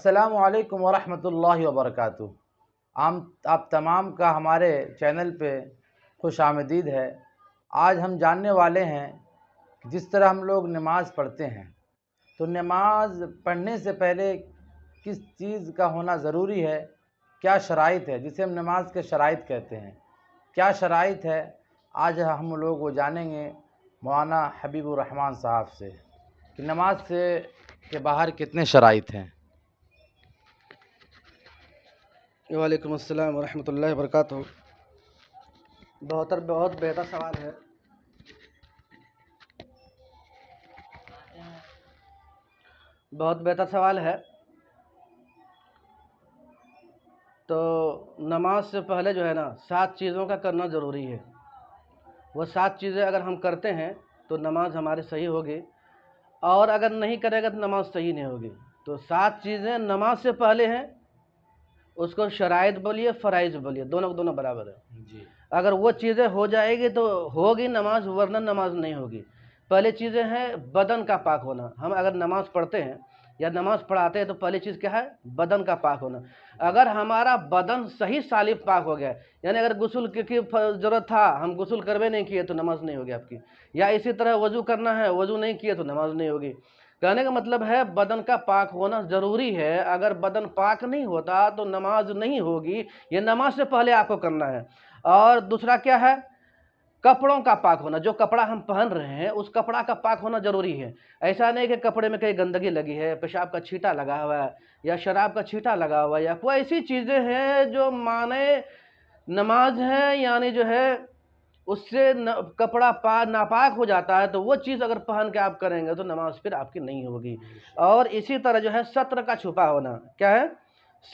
السلام علیکم ورحمۃ اللہ وبرکاتہ۔ آپ تمام کا ہمارے چینل پہ خوش آمدید ہے۔ آج ہم جاننے والے ہیں کہ جس طرح ہم لوگ نماز پڑھتے ہیں تو نماز پڑھنے سے پہلے کس چیز کا ہونا ضروری ہے، کیا شرائط ہے، جسے ہم نماز کے شرائط کہتے ہیں، کیا شرائط ہے، آج ہم لوگ وہ جانیں گے مولانا حبیب الرحمن صاحب سے کہ نماز کے باہر کتنے شرائط ہیں۔ وعلیکم السلام ورحمۃ اللہ وبرکاتہ۔ بہت بہتر سوال ہے۔ بہت بہتر سوال ہے۔ تو نماز سے پہلے جو ہے نا 7 چیزوں کا کرنا ضروری ہے۔ وہ 7 چیزیں اگر ہم کرتے ہیں تو نماز ہماری صحیح ہوگی، اور اگر نہیں کرے گا تو نماز صحیح نہیں ہوگی۔ تو 7 چیزیں نماز سے پہلے ہیں، اس کو شرائط بولیے فرائض بولیے، دونوں برابر ہے۔ اگر وہ چیزیں ہو جائے گی تو ہوگی نماز، ورنہ نماز نہیں ہوگی۔ پہلی چیزیں ہیں بدن کا پاک ہونا۔ ہم اگر نماز پڑھتے ہیں یا نماز پڑھاتے ہیں تو پہلی چیز کیا ہے؟ بدن کا پاک ہونا۔ اگر ہمارا بدن صحیح سالم پاک ہو گیا، یعنی اگر غسل کی ضرورت تھا، ہم غسل کروے نہیں کیے تو نماز نہیں ہوگی آپ کی، یا اسی طرح وضو کرنا ہے، وضو نہیں کیے تو نماز نہیں ہوگی۔ کہنے کا مطلب ہے بدن کا پاک ہونا ضروری ہے۔ اگر بدن پاک نہیں ہوتا تو نماز نہیں ہوگی، یہ نماز سے پہلے آپ کو کرنا ہے۔ اور دوسرا کیا ہے؟ کپڑوں کا پاک ہونا۔ جو کپڑا ہم پہن رہے ہیں اس کپڑا کا پاک ہونا ضروری ہے۔ ایسا نہیں کہ کپڑے میں کہیں گندگی لگی ہے، پیشاب کا چھینٹا لگا ہوا ہے، یا شراب کا چھینٹا لگا ہوا ہے، یا کوئی ایسی چیزیں ہیں جو معنی نماز ہے، یعنی جو ہے اس سے کپڑا ناپاک ہو جاتا ہے، تو وہ چیز اگر پہن کے آپ کریں گے تو نماز پھر آپ کی نہیں ہوگی۔ اور اسی طرح جو ہے ستر کا چھپا ہونا۔ کیا ہے؟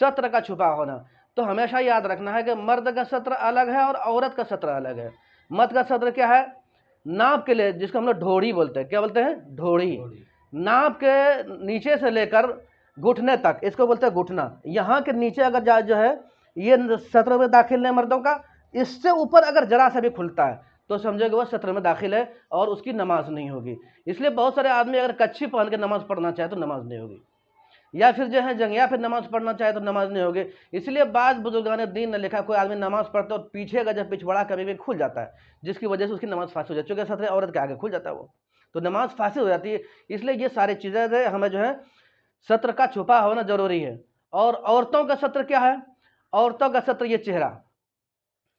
ستر کا چھپا ہونا۔ تو ہمیشہ یاد رکھنا ہے کہ مرد کا ستر الگ ہے اور عورت کا ستر الگ ہے۔ مرد کا ستر کیا ہے؟ ناپ کے لیے، جس کو ہم لوگ ڈھوڑی بولتے ہیں۔ کیا بولتے ہیں؟ ڈھوڑی۔ ناپ کے نیچے سے لے کر گھٹنے تک، اس کو بولتے ہیں گھٹنا۔ یہاں کے نیچے اگر جو ہے یہ ستر میں داخل ہے مردوں کا، اس سے اوپر اگر ذرا سا بھی کھلتا ہے تو سمجھے کہ وہ ستر میں داخل ہے اور اس کی نماز نہیں ہوگی۔ اس لیے بہت سارے آدمی اگر کچھی پہن کے نماز پڑھنا چاہے تو نماز نہیں ہوگی، یا پھر جو ہے جنگیا پھر نماز پڑھنا چاہے تو نماز نہیں ہوگی۔ اس لیے بعض بزرگان دین نے لکھا کوئی آدمی نماز پڑھتا ہے اور پیچھے کا جب پچھواڑا کبھی بھی کھل جاتا ہے، جس کی وجہ سے اس کی نماز فاسد ہو جاتی ہے، چونکہ ستر عورت کے آگے کھل جاتا ہے وہ، تو نماز فاسد ہو جاتی ہے۔ اس لیے یہ ساری چیزیں ہمیں جو ہے ستر کا چھپا ہونا ضروری ہے۔ اور عورتوں کا ستر کیا ہے؟ عورتوں کا ستر یہ چہرہ،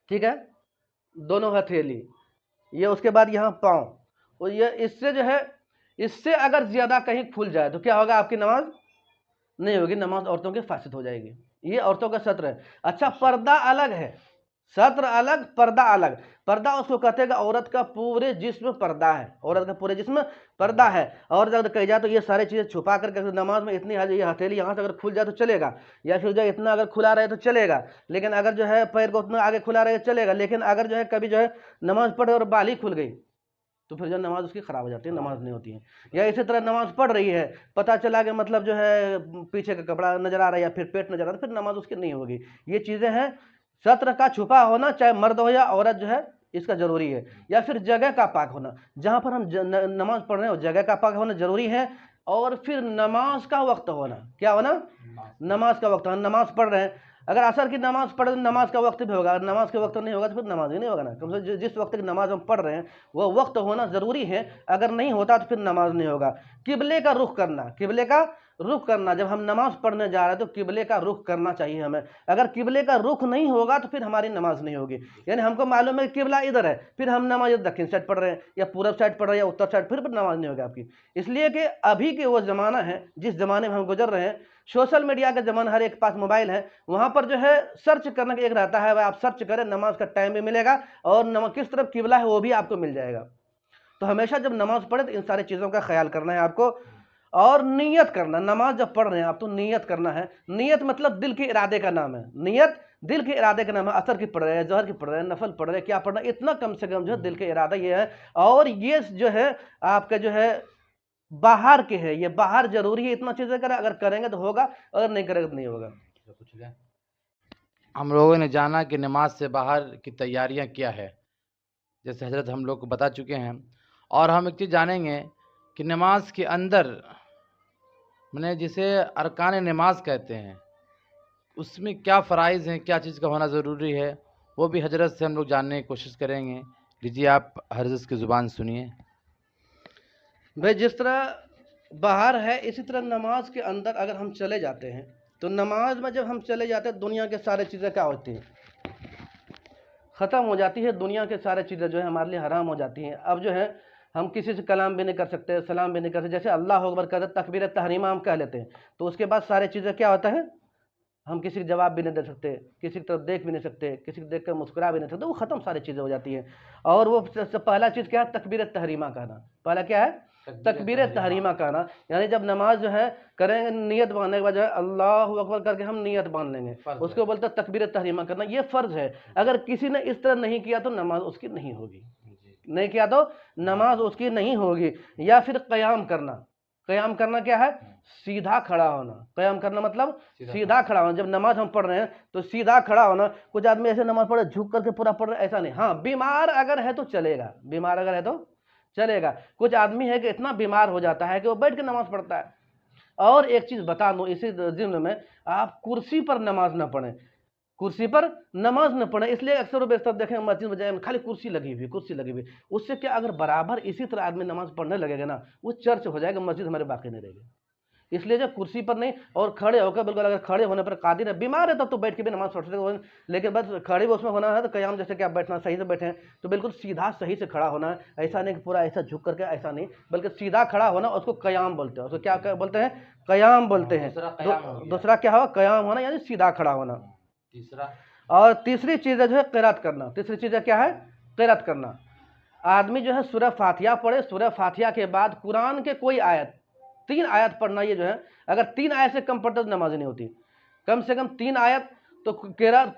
ٹھیک ہے، دونوں ہتھیلی، یہ اس کے بعد یہاں پاؤں، اور یہ اس سے جو ہے اس سے اگر زیادہ کہیں کھل جائے تو کیا ہوگا؟ آپ کی نماز نہیں ہوگی، نماز عورتوں کی فاسد ہو جائے گی۔ یہ عورتوں کا ستر ہے۔ اچھا، پردہ الگ ہے، ستر الگ، پردہ الگ۔ پردہ اس کو کہتے ہیں کہ عورت کا پورے جسم پردہ ہے، عورت کا پورے جسم پردہ ہے۔ اور اگر کہی جائے تو یہ ساری چیزیں چھپا کر کے نماز میں اتنی یہ ہتھیلی یہاں سے اگر کھل جائے تو چلے گا، یا پھر جو اتنا اگر کھلا رہے تو چلے گا، لیکن اگر جو ہے پیر کو اتنا آگے کھلا رہے چلے گا، لیکن اگر جو ہے کبھی جو ہے نماز پڑھے اور بال ہی کھل گئی تو پھر جو نماز اس کی خراب ہو جاتی ہے، نماز نہیں ہوتی ہے۔ یا اسی طرح نماز پڑھ رہی ہے، پتہ چلا کہ مطلب جو ہے پیچھے کا کپڑا نظر آ رہا ہے یا پھر پیٹ نظر آ رہا ہے، پھر نماز اس کی نہیں ہوگی۔ یہ چیزیں ہیں، ستر کا چھپا ہونا، چاہے مرد ہو یا عورت جو ہے اس کا ضروری ہے۔ یا پھر جگہ کا پاک ہونا، جہاں پر ہم نماز پڑھ رہے ہیں وہ جگہ کا پاک ہونا ضروری ہے۔ اور پھر نماز کا وقت ہونا، کیا ہونا؟ نماز کا وقت ہونا۔ نماز پڑھ رہے ہیں، اگر عصر کی نماز پڑھ رہے ہیں نماز کا وقت بھی ہوگا، اگر نماز کے وقت نہیں ہوگا تو پھر نماز ہی نہیں ہوگا نا۔ کم سے کم جس وقت کی نماز ہم پڑھ رہے ہیں وہ وقت ہونا ضروری ہے، اگر نہیں ہوتا تو پھر نماز نہیں ہوگا۔ قبلے کا رخ کرنا، قبلے کا رخ کرنا، جب ہم نماز پڑھنے جا رہے ہیں تو قبلے کا رخ کرنا چاہیے ہمیں۔ اگر قبلے کا رخ نہیں ہوگا تو پھر ہماری نماز نہیں ہوگی۔ یعنی ہم کو معلوم ہے کہ قبلہ ادھر ہے، پھر ہم نماز دکن سائڈ پڑھ رہے ہیں یا پورب سائڈ پڑھ رہے ہیں یا اتر سائڈ، پھر نماز نہیں ہوگی آپ کی۔ اس لیے کہ ابھی کے وہ زمانہ ہے جس زمانے میں ہم گزر رہے ہیں، سوشل میڈیا کا زمانہ، ہر ایک پاس موبائل ہے، وہاں پر جو ہے سرچ کرنے کا ایک رہتا ہے، آپ سرچ کریں نماز کا ٹائم بھی ملے گا اور کس طرف قبلہ ہے وہ بھی آپ کو مل جائے گا۔ تو ہمیشہ جب نماز پڑھیں تو ان ساری چیزوں کا خیال کرنا ہے آپ کو۔ اور نیت کرنا، نماز جب پڑھ رہے ہیں آپ تو نیت کرنا ہے۔ نیت مطلب دل کے ارادے کا نام ہے، نیت دل کے ارادے کا نام ہے۔ عصر کی پڑھ رہے ہیں، ظہر کی پڑھ رہے ہیں، نفل پڑھ رہے ہیں، کیا پڑھ رہے ہیں، اتنا کم سے کم جو ہے دل کے ارادہ یہ ہے۔ اور یہ جو ہے آپ کا جو ہے باہر کے ہے، یہ باہر ضروری ہے، اتنا چیزیں کریں، اگر کریں گے تو ہوگا، اگر نہیں کریں گے تو نہیں ہوگا۔ ہم لوگوں نے جانا کہ نماز سے باہر کی تیاریاں کیا ہے، جیسے حضرت ہم لوگ کو بتا چکے ہیں، اور ہم ایک چیز جانیں گے کہ نماز کے اندر جسے ارکان نماز کہتے ہیں، اس میں کیا فرائض ہیں، کیا چیز کا ہونا ضروری ہے، وہ بھی حضرت سے ہم لوگ جاننے کی کوشش کریں گے۔ لیجیے آپ حضرت کی زبان سنیے۔ بھائی جس طرح باہر ہے اسی طرح نماز کے اندر اگر ہم چلے جاتے ہیں تو نماز میں جب ہم چلے جاتے ہیں دنیا کے سارے چیزیں کیا ہوتی ہیں، ختم ہو جاتی ہے، دنیا کے سارے چیزیں جو ہے ہمارے لیے حرام ہو جاتی ہیں۔ اب جو ہے ہم کسی سے کلام بھی نہیں کر سکتے، سلام بھی نہیں کر سکتے، جیسے اللہ اکبر کہتے ہیں، تکبیر تحریمہ ہم کہہ لیتے ہیں، تو اس کے بعد سارے چیزیں کیا ہوتا ہے، ہم کسی کو جواب بھی نہیں دے سکتے، کسی کی طرف دیکھ بھی نہیں سکتے، کسی کو دیکھ کر مسکرا بھی نہیں سکتے، وہ ختم ساری چیزیں ہو جاتی ہیں۔ اور وہ پہلا چیز کیا ہے، تکبیر تحریمہ کہنا۔ پہلا کیا ہے، تکبیر تحریمہ کہنا، یعنی جب نماز جو ہے کریں گے نیت باندھنے کے بعد جو ہے اللہ اکبر کر کے ہم نیت باندھ لیں گے، اس کو بولتے ہیں تکبیر تحریمہ کرنا، یہ فرض ہے۔ اگر کسی نے اس طرح نہیں کیا تو نماز اس کی نہیں ہوگی، نہیں کیا تو نماز اس کی نہیں ہوگی۔ یا پھر قیام کرنا، قیام کرنا کیا ہے، سیدھا کھڑا ہونا۔ قیام کرنا مطلب سیدھا کھڑا ہونا۔ جب نماز ہم پڑھ رہے ہیں تو سیدھا کھڑا ہونا۔ کچھ آدمی ایسے نماز پڑھے جھک کر کے پورا پڑھ رہے، ایسا نہیں۔ ہاں بیمار اگر ہے تو چلے گا، بیمار اگر ہے تو چلے گا۔ کچھ آدمی ہے کہ اتنا بیمار ہو جاتا ہے کہ وہ بیٹھ کے نماز پڑھتا ہے۔ اور ایک چیز بتا دوں اسی ضمن میں، آپ کرسی پر نماز نہ پڑھیں، کرسی پر نماز نہ پڑھیں۔ اس لیے اکثر و بیشتر دیکھیں مسجد میں جائیں خالی کرسی لگی ہوئی، کرسی لگی ہوئی، اس سے کیا اگر برابر اسی طرح آدمی نماز پڑھنے لگے گا نا، وہ چرچ ہو جائے گا، مسجد ہمارے باقی نہیں رہے گی۔ اس لیے جو کرسی پر نہیں، اور کھڑے ہو کر بالکل، اگر کھڑے ہونے پر قادر ہے، بیمار ہے تب تو بیٹھ کے بھی نماز پڑھ سکتے ہیں، لیکن بس کھڑے اس میں ہونا ہے تو قیام جیسے کہ آپ بیٹھنا صحیح سے بیٹھیں تو بالکل سیدھا صحیح سے کھڑا ہونا ہے، ایسا نہیں کہ پورا ایسا جھک کر کے، ایسا نہیں، بلکہ سیدھا کھڑا ہونا، اس کو قیام بولتے ہیں۔ اس کو کیا بولتے ہیں، قیام بولتے ہیں۔ دوسرا کیا ہوا، قیام ہونا یعنی سیدھا کھڑا ہونا۔ تیسرا، اور تیسری چیز ہے جو ہے قرات کرنا۔ تیسری چیز کیا ہے، قرات کرنا۔ آدمی جو ہے سورہ فاتحہ پڑھے، سورہ فاتحہ کے بعد قرآن کے کوئی آیت، 3 آیت پڑھنا۔ یہ جو ہے اگر 3 آیت سے کم پڑھتا تو نماز نہیں ہوتی، کم سے کم 3 آیت تو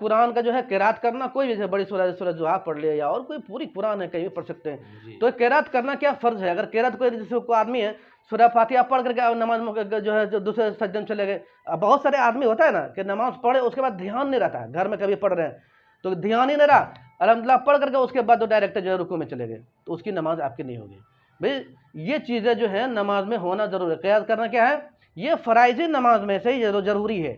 قرآن کا جو ہے قرات کرنا۔ کوئی بھی بڑی سورہ زحا پڑھ لے یا اور کوئی پوری قرآن ہے کہیں بھی پڑھ سکتے ہیں، تو قرات کرنا کیا فرض ہے۔ اگر قرات کوئی جیسے کوئی آدمی ہے سورہ فاتحہ پڑھ کر کے نماز جو ہے دوسرے سجدے میں چلے گئے، بہت سارے آدمی ہوتا ہے نا کہ نماز پڑھے اس کے بعد دھیان نہیں رہتا ہے، گھر میں کبھی پڑھ رہے ہیں تو دھیان ہی نہیں رہا، الحمدللہ پڑھ کر کے اس کے بعد تو ڈائریکٹ جو ہے رکوع میں چلے گئے، تو اس کی نماز آپ کی نہیں ہوگی۔ بھئی یہ چیزیں جو ہے نماز میں ہونا ضروری ہے۔ قیام کرنا کیا ہے، یہ فرائض نماز میں سے ہی ضروری ہے۔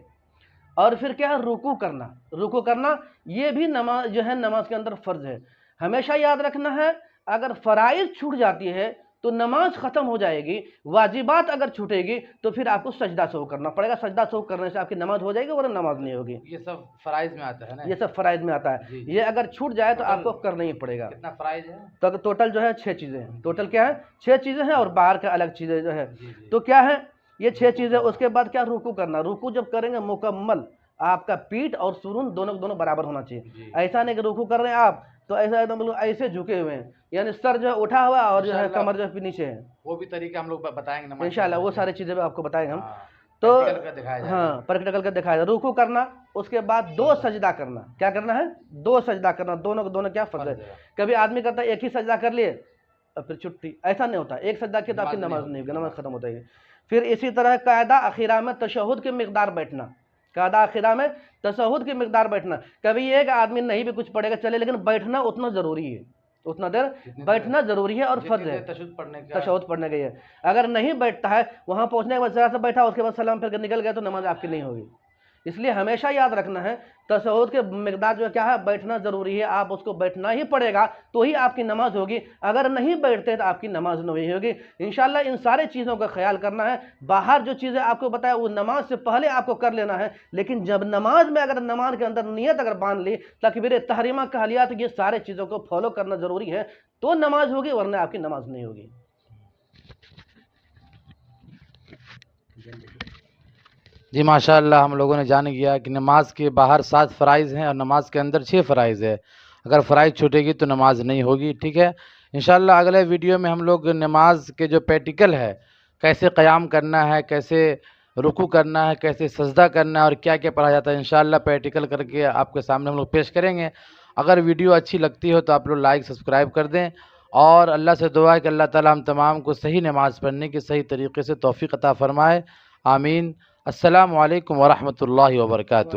اور پھر کیا ہے، رکوع کرنا۔ رکوع کرنا یہ بھی نماز جو ہے نماز کے اندر فرض ہے۔ ہمیشہ یاد رکھنا ہے، اگر فرائض چھوٹ جاتی ہے تو نماز ختم ہو جائے گی، واجبات اگر چھوٹے گی تو پھر آپ کو سجدہ سہو کرنا پڑے گا، سجدہ سہو کرنے سے آپ کی نماز ہو جائے گی ورنہ نماز نہیں ہوگی۔ یہ سب فرائض میں آتا ہے نا، یہ سب فرائض میں آتا ہے۔ یہ اگر چھوٹ جائے تو آپ کو کرنا ہی پڑے گا۔ کتنا فرائض ہے؟ تو ٹوٹل جو ہے 6 چیزیں ہیں۔ ٹوٹل کیا ہے، 6 چیزیں ہیں، اور باہر کا الگ چیزیں جو ہے تو کیا ہے، یہ 6 چیزیں۔ اس کے بعد کیا، رکوع کرنا۔ رکوع جب کریں گے مکمل، آپ کا پیٹھ اور سرون دونوں برابر ہونا چاہیے۔ ایسا نہیں کہ رکوع کر رہے ہیں آپ تو ایسا ایک دم ایسے جھکے ہوئے ہیں، یعنی سر جو ہے اٹھا ہوا اور جو ہے کمر جو ہے نیچے ہے۔ وہ بھی طریقہ ہم لوگ بتائیں گے انشاءاللہ، وہ ساری چیزیں آپ کو بتائیں گے ہم۔ تو ہاں پریکٹیکل کا دکھایا جائے۔ رکوع کرنا، اس کے بعد 2 سجدہ کرنا۔ کیا کرنا ہے، 2 سجدہ کرنا۔ دونوں کیا فرض ہے۔ کبھی آدمی کرتا ہے ایک ہی سجدہ کر لیے اور پھر چھٹی، ایسا نہیں ہوتا۔ ایک سجدہ کیا تو آپ کی نماز نہیں ہوگی، نماز ختم ہو جائے گی۔ پھر اسی طرح قاعدہ اخیرہ میں تشہد کی مقدار بیٹھنا۔ قاعدہ اخیرہ میں تشہد کی مقدار بیٹھنا۔ کبھی یہ کہ آدمی نہیں بھی کچھ پڑھے گا چلے، لیکن بیٹھنا اتنا ضروری ہے، اتنا دیر بیٹھنا ضروری ہے اور فرض ہے تشہد پڑھنے کے۔ اگر نہیں بیٹھتا ہے، وہاں پہنچنے کے بعد ذرا سا بیٹھا، اس کے بعد سلام پھر کے نکل گیا تو نماز آپ کی نہیں ہوگی۔ اس لیے ہمیشہ یاد رکھنا ہے، تشہد کے مقدار جو کیا ہے، بیٹھنا ضروری ہے۔ آپ اس کو بیٹھنا ہی پڑے گا تو ہی آپ کی نماز ہوگی، اگر نہیں بیٹھتے تو آپ کی نماز نہیں ہوگی۔ انشاءاللہ ان سارے چیزوں کا خیال کرنا ہے۔ باہر جو چیزیں آپ کو بتایا وہ نماز سے پہلے آپ کو کر لینا ہے، لیکن جب نماز میں اگر نماز کے اندر نیت اگر باندھ لی، تکبیر تحریمہ کہہ لیا، تو یہ سارے چیزوں کو فالو کرنا ضروری ہے تو نماز ہوگی، ورنہ آپ کی نماز نہیں ہوگی۔ جی ماشاءاللہ، ہم لوگوں نے جان گیا کہ نماز کے باہر 7 فرائض ہیں اور نماز کے اندر 6 فرائض ہے۔ اگر فرائض چھوٹے گی تو نماز نہیں ہوگی، ٹھیک ہے۔ انشاءاللہ اگلے ویڈیو میں ہم لوگ نماز کے جو پریکٹیکل ہے، کیسے قیام کرنا ہے، کیسے رکوع کرنا ہے، کیسے سجدہ کرنا ہے اور کیا کیا پڑھا جاتا ہے، انشاءاللہ پریکٹیکل کر کے آپ کے سامنے ہم لوگ پیش کریں گے۔ اگر ویڈیو اچھی لگتی ہو تو آپ لوگ لائک سبسکرائب کر دیں، اور اللہ سے دعا ہے کہ اللہ تعالیٰ ہم تمام کو صحیح نماز پڑھنے کی صحیح طریقے سے توفیق عطا فرمائے، آمین۔ السلام علیکم ورحمۃ اللہ وبرکاتہ۔